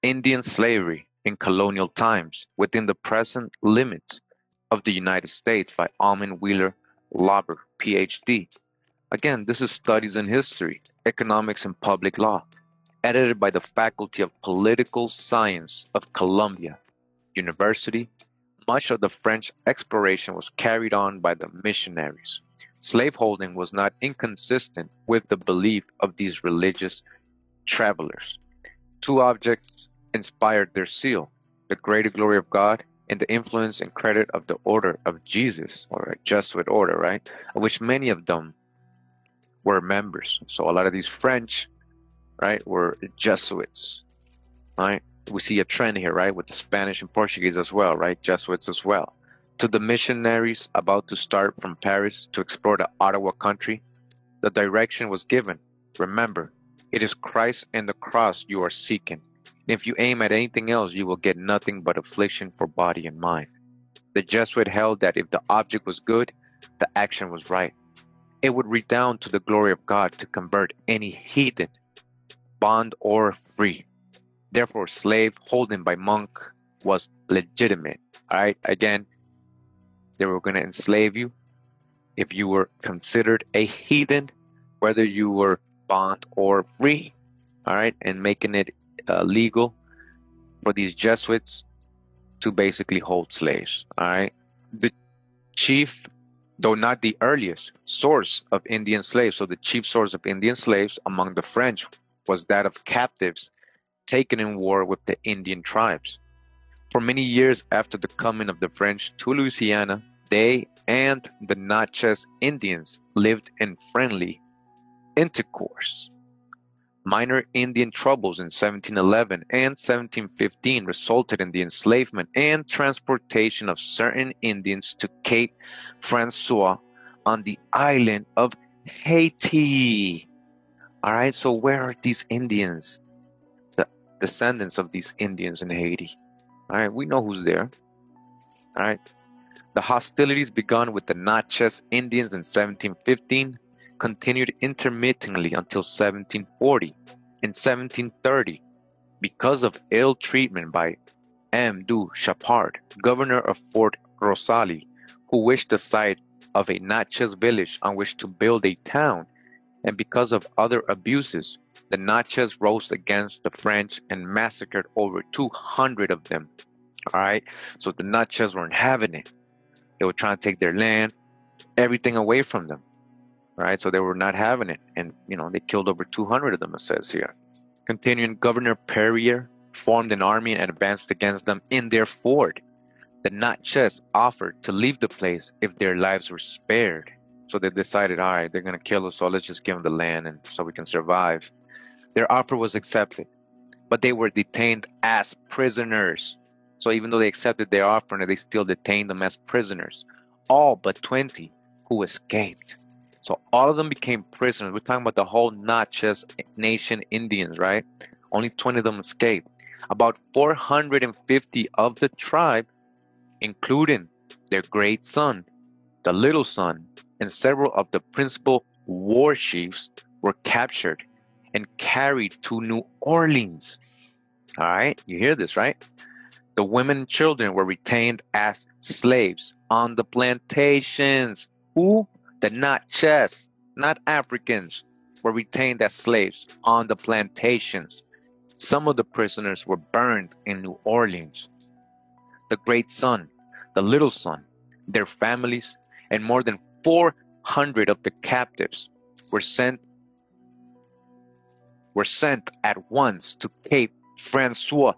Indian slavery in colonial times within the present limits of the United States by Almond Wheeler Lauber, PhD. Again, this is Studies in History, Economics and Public Law, edited by the Faculty of Political Science of Columbia University. Much of the French exploration was carried on by the missionaries. Slaveholding was not inconsistent with the belief of these religious travelers. Two objects inspired their seal: the greater glory of God and the influence and credit of the Order of Jesus, or a Jesuit order, right? Of which many of them were members. So a lot of these French, right, were Jesuits, right? We see a trend here, right, with the Spanish and Portuguese as well, right? Jesuits as well. To the missionaries about to start from Paris to explore the Ottawa country, the direction was given. Remember, it is Christ and the cross you are seeking. If you aim at anything else, you will get nothing but affliction for body and mind. The Jesuit held that if the object was good, the action was right. It would redound to the glory of God to convert any heathen, bond or free. Therefore, slave holding by monk was legitimate. All right, again, they were going to enslave you if you were considered a heathen, whether you were bond or free. All right, and making it legal for these Jesuits to basically hold slaves. All right, the chief, though not the earliest, source of Indian slaves, so the chief source of Indian slaves among the French was that of captives taken in war with the Indian tribes. For many years after the coming of the French to Louisiana, they and the Natchez Indians lived in friendly intercourse. Minor Indian troubles in 1711 and 1715 resulted in the enslavement and transportation of certain Indians to Cape Francois on the island of Haiti. All right, so where are these Indians? The descendants of these Indians in Haiti. All right, we know who's there. All right, the hostilities begun with the Natchez Indians in 1715 continued intermittently until 1740. In 1730, because of ill treatment by M. du Chappard, governor of Fort Rosalie, who wished the site of a Natchez village on which to build a town, and because of other abuses, the Natchez rose against the French and massacred over 200 of them. All right, so the Natchez weren't having it. They were trying to take their land, everything away from them. Right, so they were not having it, and they killed over 200 of them, it says here. Continuing, Governor Perrier formed an army and advanced against them in their fort. The Natchez offered to leave the place if their lives were spared. So they decided, all right, they're going to kill us, so let's just give them the land and so we can survive. Their offer was accepted, but they were detained as prisoners. So even though they accepted their offer, they still detained them as prisoners. All but 20 who escaped. So all of them became prisoners. We're talking about the whole Natchez Nation Indians, right? Only 20 of them escaped. About 450 of the tribe, including their great son, the little son, and several of the principal war chiefs, were captured and carried to New Orleans. All right, you hear this, right? The women and children were retained as slaves on the plantations. Who? The Natchez, not Africans, were retained as slaves on the plantations. Some of the prisoners were burned in New Orleans. The great son, the little son, their families, and more than 400 of the captives were sent at once to Cape Francois,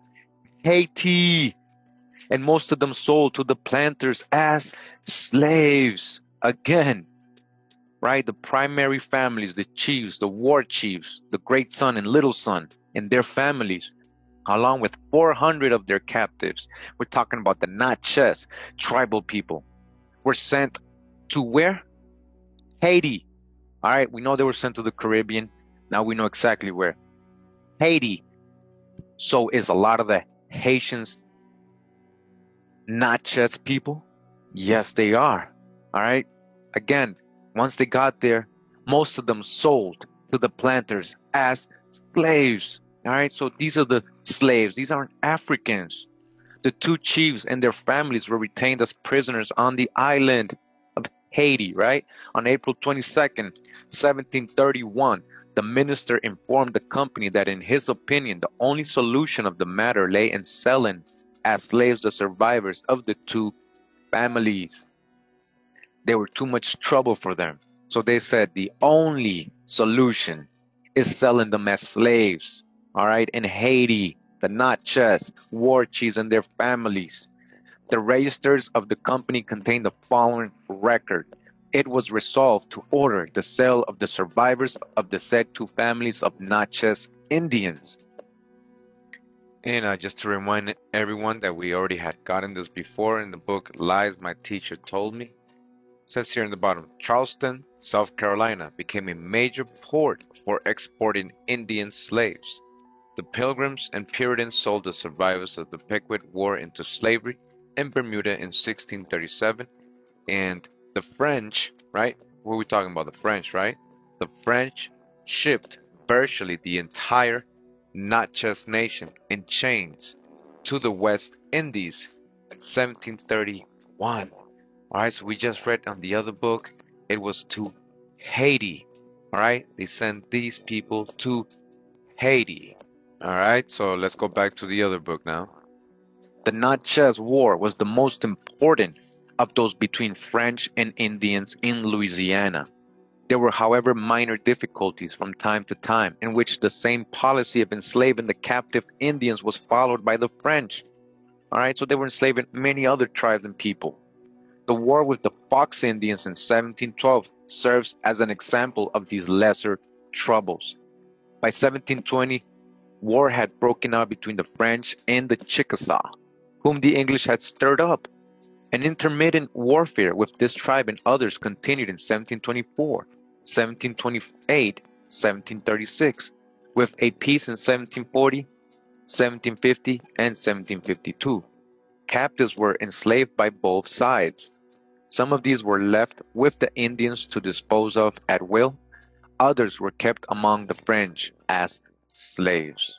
Haiti, and most of them sold to the planters as slaves. Again, right? The primary families, the chiefs, the war chiefs, the great son and little son, and their families, along with 400 of their captives. We're talking about the Natchez tribal people, were sent to where? Haiti. All right, we know they were sent to the Caribbean. Now we know exactly where. Haiti. So is a lot of the Haitians Natchez people? Yes, they are. All right. Again, once they got there, most of them sold to the planters as slaves. All right, so these are the slaves. These aren't Africans. The two chiefs and their families were retained as prisoners on the island of Haiti, right? On April 22nd, 1731, the minister informed the company that, in his opinion, the only solution of the matter lay in selling as slaves the survivors of the two families. They were too much trouble for them. So they said the only solution is selling them as slaves. All right, in Haiti, the Natchez, war chiefs, and their families. The registers of the company contain the following record. It was resolved to order the sale of the survivors of the said two families of Natchez Indians. And just to remind everyone that we already had gotten this before in the book Lies My Teacher Told Me. It says here in the bottom, Charleston, South Carolina became a major port for exporting Indian slaves. The Pilgrims and Puritans sold the survivors of the Pickwick War into slavery in Bermuda in 1637, and the French, right? What are we talking about? The French, right? The French shipped virtually the entire Natchez nation in chains to the West Indies in 1731. All right, so we just read on the other book, it was to Haiti. All right, they sent these people to Haiti. All right, so let's go back to the other book now. The Natchez War was the most important of those between French and Indians in Louisiana. There were, however, minor difficulties from time to time in which the same policy of enslaving the captive Indians was followed by the French. All right, so they were enslaving many other tribes and people. The war with the Fox Indians in 1712 serves as an example of these lesser troubles. By 1720, war had broken out between the French and the Chickasaw, whom the English had stirred up. An intermittent warfare with this tribe and others continued in 1724, 1728, 1736, with a peace in 1740, 1750, and 1752. Captives were enslaved by both sides. Some of these were left with the Indians to dispose of at will. Others were kept among the French as slaves.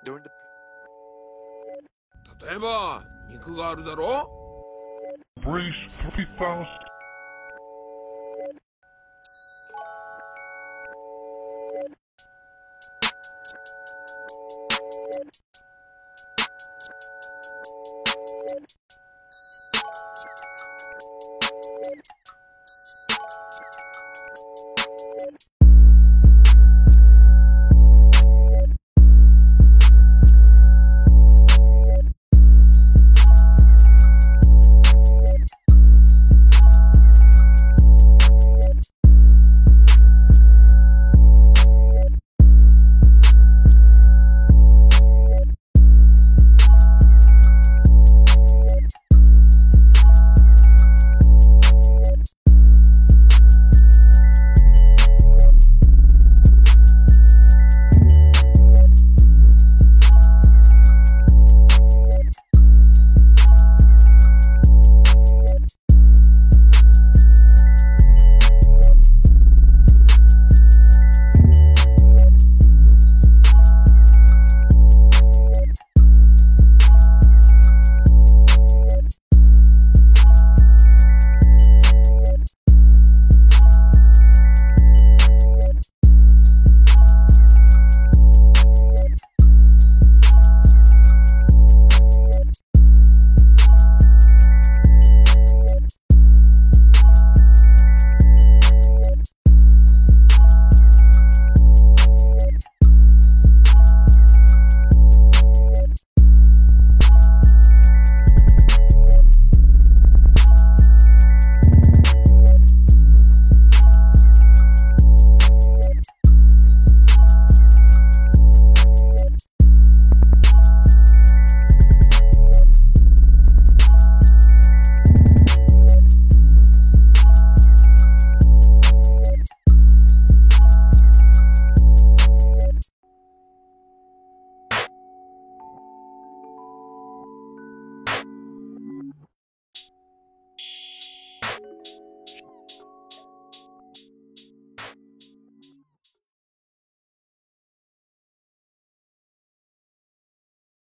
During the 例えば肉があるだろ Brace 3000